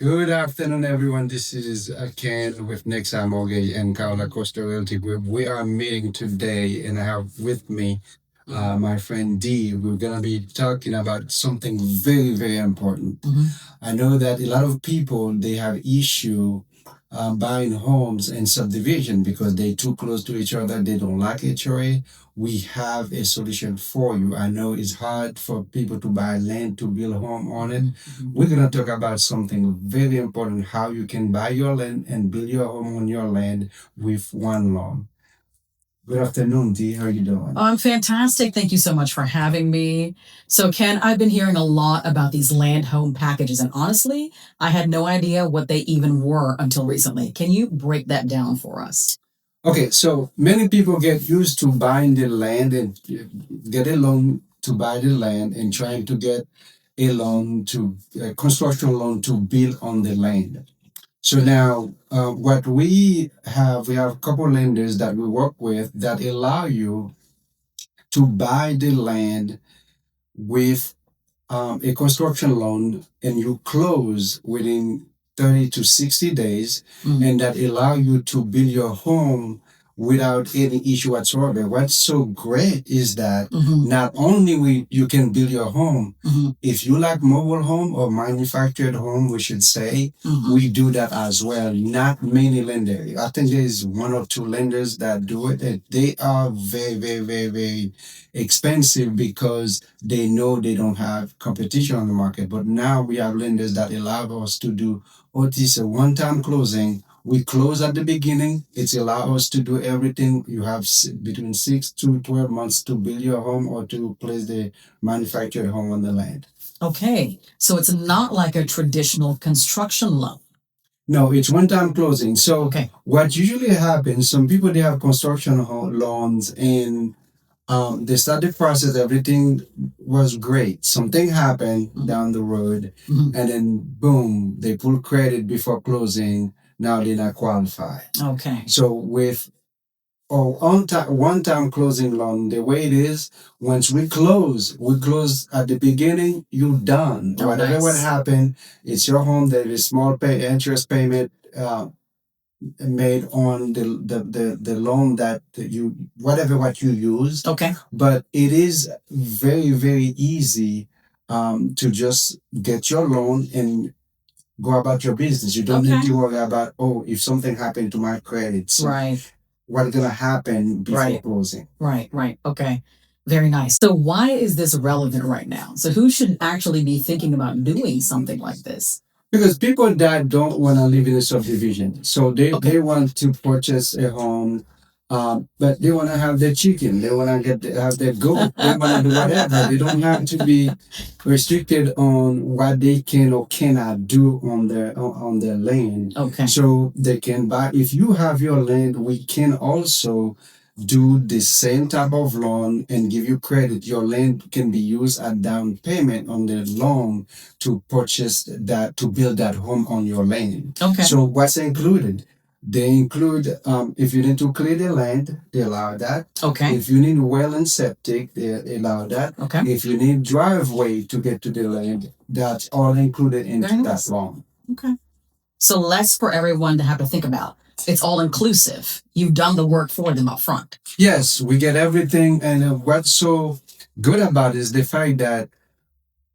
Good afternoon, everyone. This is Ken with Nexa Mortgage and Carla Costa Realty Group. We are meeting today, and I have with me my friend D. We're gonna be talking about something very, very important. I know that a lot of people they have issue buying homes in subdivision because they're too close to each other. They don't like HOA. We have a solution for you. I know it's hard for people to buy land to build a home on it. We're gonna talk about something very important: how you can buy your land and build your home on your land with one loan. Good afternoon, D. How are you doing? I'm fantastic. Thank you so much for having me. So, Ken, I've been hearing a lot about these land home packages, and honestly, I had no idea what they even were until recently. Can you break that down for us? Okay, so many people get used to buying the land and get a loan to buy the land and trying to get a construction loan to build on the land. So now, what we have a couple lenders that we work with that allow you to buy the land with a construction loan and you close within 30 to 60 days, and that allow you to build your home without any issue whatsoever. What's so great is that not only you can build your home, if you like mobile home or manufactured home, we should say, we do that as well. Not many lenders. I think there's one or two lenders that do it, and they are very, very, very, very expensive because they know they don't have competition on the market. But now we have lenders that allow us to do what is a one-time closing. We close at the beginning. It's allow us to do everything. You have between 6 to 12 months to build your home or to place the manufactured home on the land. Okay, so it's not like a traditional construction loan. No, it's one-time closing. So Okay. what usually happens, some people they have construction loans and they start the process, everything was great. Something happened down the road, and then boom, they pull credit before closing. Now they're not qualified. Okay. So with on time one time closing loan, the way it is, once we close at the beginning, you done. Oh, Whatever what nice. happened, it's your home. There is small interest payment made on the loan that you whatever what you used, Okay. but it is very very easy to just get your loan and go about your business. You don't need Okay. to worry about, oh, if something happened to my credits, Right. what's gonna happen before Right. closing. Right. Okay. Very nice. So, why is this relevant right now? So, who should actually be thinking about doing something like this? Because people that don't want to live in a subdivision, so they Okay. want to purchase a home, but they want to have their chicken, they want to have their goat, they want to do whatever. They don't have to be restricted on what they can or cannot do on their land. Okay. So they can buy. If you have your land, we can also do the same type of loan and give you credit. Your land can be used as down payment on the loan to purchase that, to build that home on your land. Okay. So what's included? They include if you need to clear the land, they allow that. Okay. If you need well and septic, they allow that. Okay. If you need driveway to get to the land, that's all included into Very that nice. loan. Okay. So, less for everyone to have to think about. It's all inclusive. You've done the work for them up front. Yes, we get everything, and what's so good about it is the fact that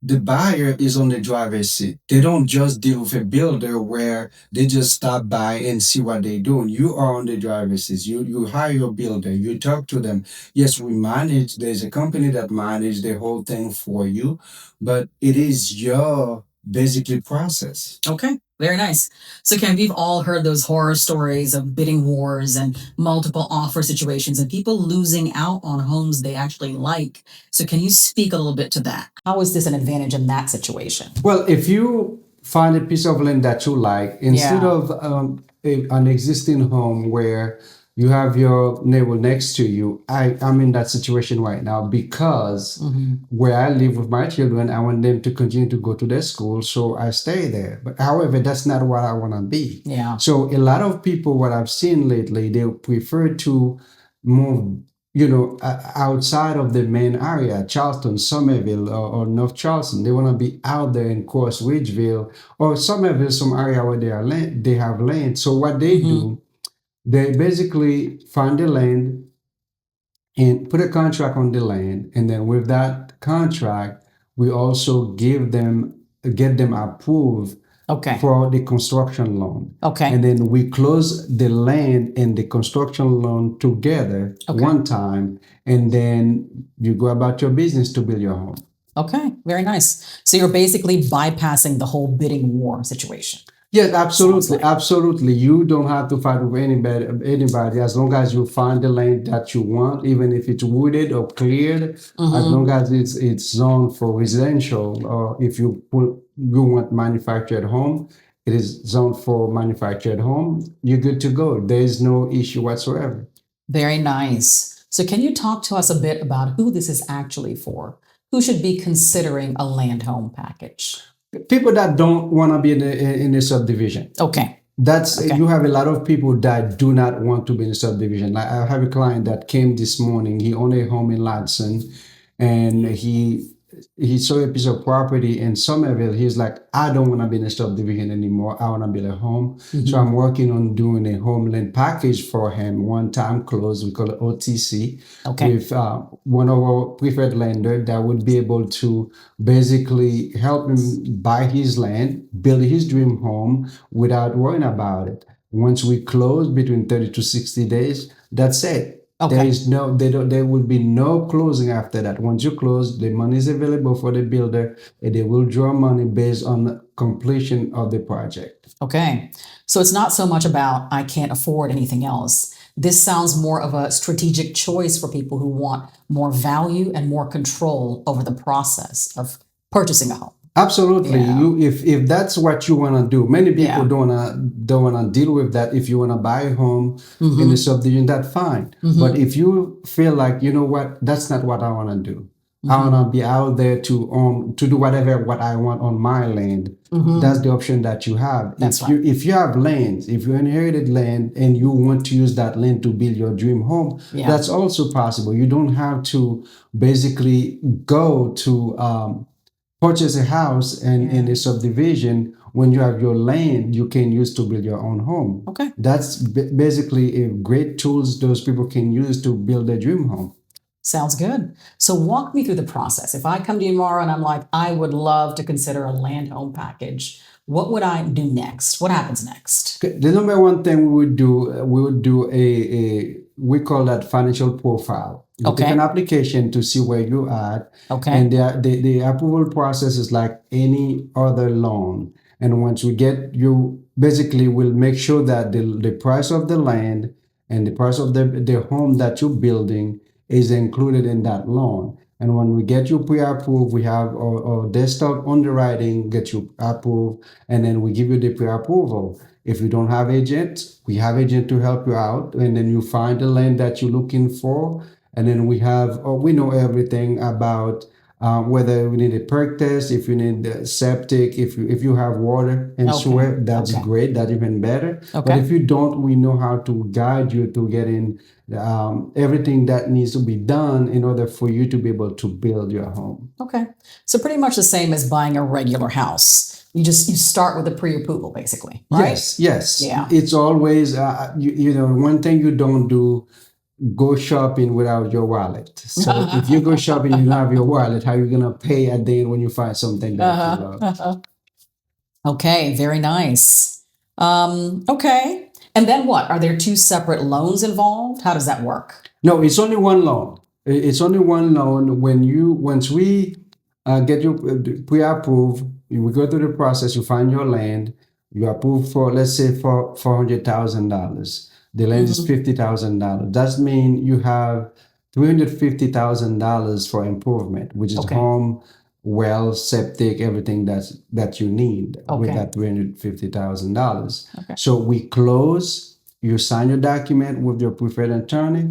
the buyer is on the driver's seat. They don't just deal with a builder where they just stop by and see what they're doing. You are on the driver's seat. You hire your builder. You talk to them. Yes, we manage. There's a company that manage the whole thing for you, but it is your basically process. Okay. Very nice. So, Ken, we've all heard those horror stories of bidding wars and multiple offer situations and people losing out on homes they actually like. So, can you speak a little bit to that? How is this an advantage in that situation? Well, if you find a piece of land that you like, instead Yeah. of an existing home where you have your neighbor next to you, I'm in that situation right now because where I live with my children, I want them to continue to go to their school, so I stay there. But however, that's not what I want to be. Yeah. So a lot of people, what I've seen lately, they prefer to move outside of the main area, Charleston, Summerville, or North Charleston. They want to be out there in Coast Ridgeville or Summerville, some area where they have land. So what they Mm-hmm. do, they basically find the land and put a contract on the land, and then with that contract, we also get them approved Okay. for the construction loan. Okay. And then we close the land and the construction loan together Okay. one time, and then you go about your business to build your home. Okay. Very nice. So you're basically bypassing the whole bidding war situation. Yes, Sounds absolutely, like. absolutely. You don't have to fight with anybody as long as you find the land that you want, even if it's wooded or cleared, as Mm-hmm. long as it's zoned for residential, or if you want manufactured home, it is zoned for manufactured home, you're good to go. There is no issue whatsoever. Very nice. So can you talk to us a bit about who this is actually for? Who should be considering a land home package? People that don't want to be in a subdivision. Okay. That's Okay. You have a lot of people that do not want to be in a subdivision. Like I have a client that came this morning. He owned a home in Ladson, and he saw a piece of property in Summerville. He's like, I don't want to be in a subdivision anymore. I want to build a home. So Mhm. I'm working on doing a homeland package for him, one time close. We call it OTC, Okay. with one of our preferred lender that would be able to basically help him buy his land, build his dream home without worrying about it. Once we close between 30 to 60 days, that's it. There Okay. is no, they don't, there will be no closing after that. Once you close, the money is available for the builder, and they will draw money based on completion of the project. Okay. So it's not so much about I can't afford anything else. This sounds more of a strategic choice for people who want more value and more control over the process of purchasing a home. Absolutely. Yeah. If that's what you want to do, many people Yeah. don't wanna deal with that. If you want to buy a home in Mm-hmm. the subdivision, that's fine. Mm-hmm. But if you feel like, you know what, that's not what I want to do. I Mm-hmm. want to be out there to do what I want on my land. Mm-hmm. That's the option that you have. That's If you have land, if you inherited land and you want to use that land to build your dream home, Yeah. that's also possible. You don't have to basically go to purchase a house and in Yeah. a subdivision. When you have your land, you can use to build your own home. Okay. That's basically a great tools those people can use to build their dream home. Sounds good. So walk me through the process. If I come to you tomorrow and I'm like, I would love to consider a land home package, what would I do next? What happens next? Okay, the number one thing we would do we call that financial profile. You take Okay. an application to see where you are, Okay. and the approval process is like any other loan. And once we get you, basically, we'll make sure that the price of the land and the price of the home that you're building is included in that loan. And when we get you pre-approved, we have our desktop underwriting get you approved, and then we give you the pre-approval. If you don't have agent, we have agent to help you out, and then you find the land that you're looking for, and then we know everything about whether we need a perk test, if you need septic, if you have water and Okay. sewer, that's Okay. great, that's even better. But Okay. if you don't, we know how to guide you to getting everything that needs to be done in order for you to be able to build your home. Okay. So pretty much the same as buying a regular house. You start with the pre-approval basically, right? Yes. Yeah. It's always one thing you don't do, go shopping without your wallet. So if you go shopping, you don't have your wallet, how are you gonna pay at the end when you find something that you love? Uh-huh. Okay, very nice. Okay. And then what? Are there two separate loans involved? How does that work? No, it's only one loan. It's only one loan. Once we get you pre-approved, we go through the process. You find your land. You approve for, let's say, for $400,000. The land is Mhm. $50,000. That means you have $350,000 for improvement, which is Okay. home, well, septic, everything that you need with Okay. that $350,000. Okay. So we close. You sign your document with your preferred attorney,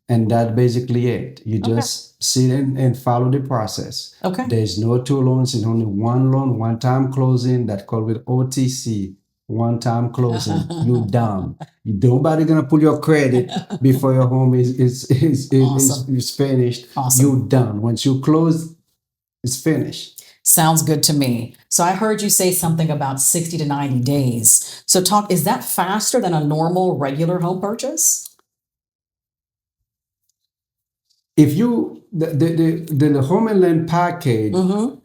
and that's basically it. You Okay. just sit and follow the process. Okay. There's no two loans, it's only one loan, one time closing, that called with OTC, one-time closing, you done. Nobody gonna pull your credit before your home Awesome. is finished. Awesome. You done. Once you close, it's finished. Sounds good to me. So I heard you say something about 60 to 90 days. So talk, is that faster than a normal regular home purchase? If you the home and land package, Mm-hmm.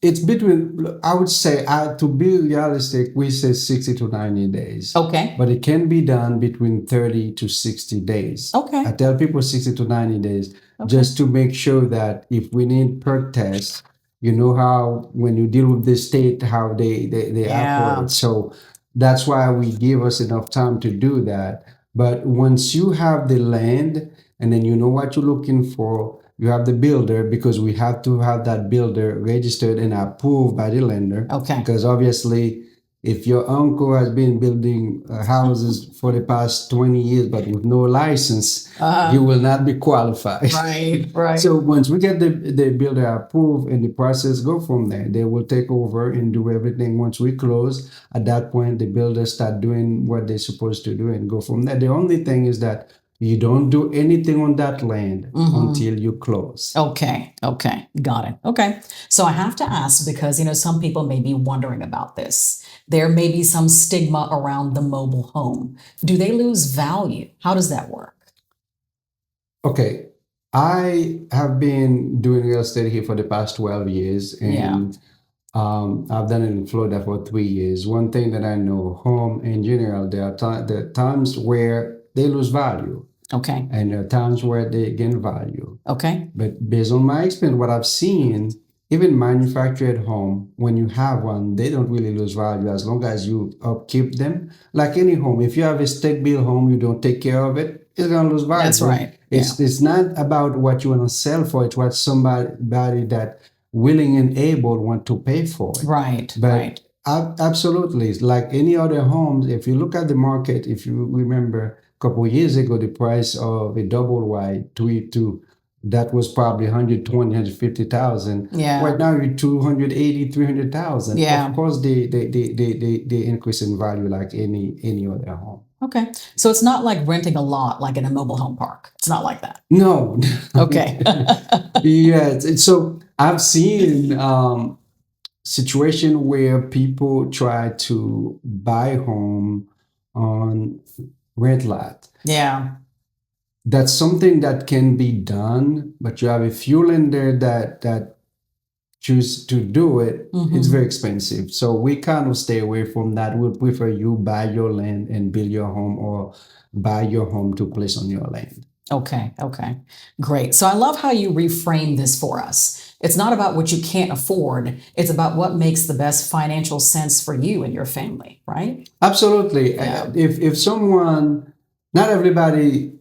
it's between, I would say, to be realistic, we say 60 to 90 days. Okay. But it can be done between 30 to 60 days. Okay. I tell people 60 to 90 days Okay. just to make sure that if we need perk tests, you know how when you deal with the state, how they Yeah. operate. So that's why we give us enough time to do that. But once you have the land and then you know what you're looking for, you have the builder, because we have to have that builder registered and approved by the lender. Okay. Because obviously, if your uncle has been building houses for the past 20 years but with no license, he will not be qualified. Right, right. So once we get the builder approved and the process go from there, they will take over and do everything. Once we close, at that point, the builders start doing what they're supposed to do and go from there. The only thing is that you don't do anything on that land until you close. Okay, okay, got it. Okay. So I have to ask because, some people may be wondering about this. There may be some stigma around the mobile home. Do they lose value? How does that work? Okay. I have been doing real estate here for the past 12 years, and I've done it in Florida for 3 years. One thing that I know, home in general, there are times where they lose value, Okay, and there are times where they gain value. okay, But based on my experience, what I've seen, even manufactured home, when you have one, they don't really lose value as long as you upkeep them. Like any home, if you have a stick-built home, you don't take care of it, it's gonna lose value. that's right. It's not about what you want to sell for, it's what somebody that willing and able want to pay for it. Right, But right. absolutely, it's like any other homes. If you look at the market, if you remember a couple of years ago, the price of a double wide 2 that was probably 120, 150,000. Yeah. Right now you're 280, 300,000. Yeah. Of course, they increase in value like any other home. Okay. So it's not like renting a lot like in a mobile home park. It's not like that. No. Okay. Yeah. So I've seen situation where people try to buy home on rent lot. Yeah. That's something that can be done, but you have a few lender that choose to do it. It's very expensive. So we kind of stay away from that. We prefer you buy your land and build your home, or buy your home to place on your land. Okay, okay. Great. So I love how you reframe this for us. It's not about what you can't afford, it's about what makes the best financial sense for you and your family, right? Absolutely. Yeah. If someone, not everybody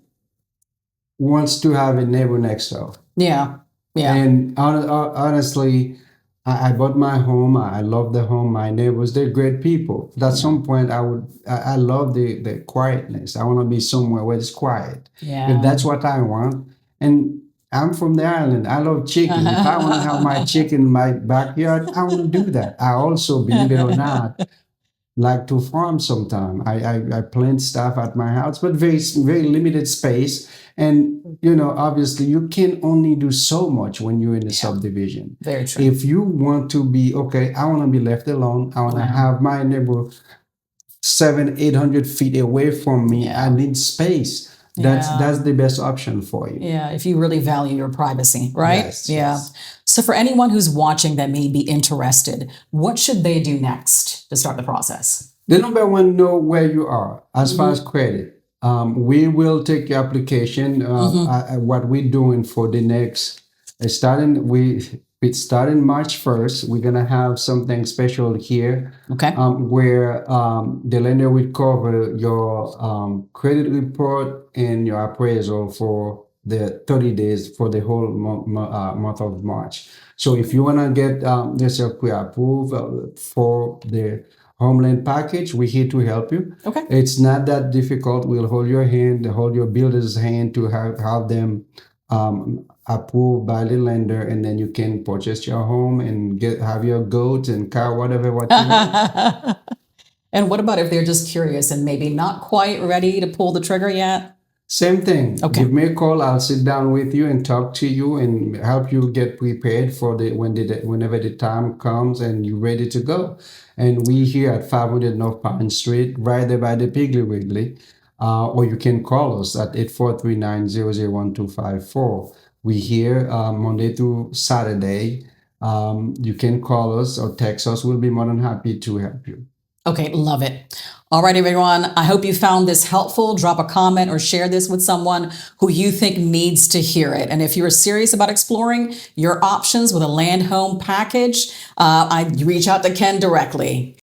wants to have a neighbor next door. Yeah. Yeah. And honestly, I bought my home. I love the home. My neighbors, they're great people. But at some point, I love the quietness. I want to be somewhere where it's quiet. Yeah. If that's what I want. And I'm from the island. I love chicken. If I want to have my chicken in my backyard, I want to do that. I also, believe it or not, like to farm sometime. I plant stuff at my house, but very limited space. And obviously you can only do so much when you're in a subdivision. Very true. If you want to be okay, I want to be left alone. I want to have my neighbor 700-800 feet away from me. Yeah. I need space. That's the best option for you. Yeah, if you really value your privacy, right? Yes, yeah. yes. So for anyone who's watching that may be interested, what should they do next to start the process? The number one, know where you are as far as credit. We will take your application. What we're doing for the next, starting March 1st, we're gonna have something special here. Okay. Where the lender will cover your credit report and your appraisal for the 30 days for the whole month of March. So if you wanna get this pre-approved for the Homeland package, we're here to help you. Okay. It's not that difficult. We'll hold your hand, hold your builder's hand to have them approved by the lender, and then you can purchase your home and have your goat and cow, whatever what you want. And what about if they're just curious and maybe not quite ready to pull the trigger yet? Same thing. Okay. Give me a call. I'll sit down with you and talk to you and help you get prepared for whenever the time comes and you're ready to go. And we here at 500 North Pine Street, right there by the Piggly Wiggly. Or you can call us at 8439 We here Monday through Saturday. You can call us or text us. We'll be more than happy to help you. Okay, love it. All right, everyone. I hope you found this helpful. Drop a comment or share this with someone who you think needs to hear it. And if you're serious about exploring your options with a land home package, I reach out to Ken directly.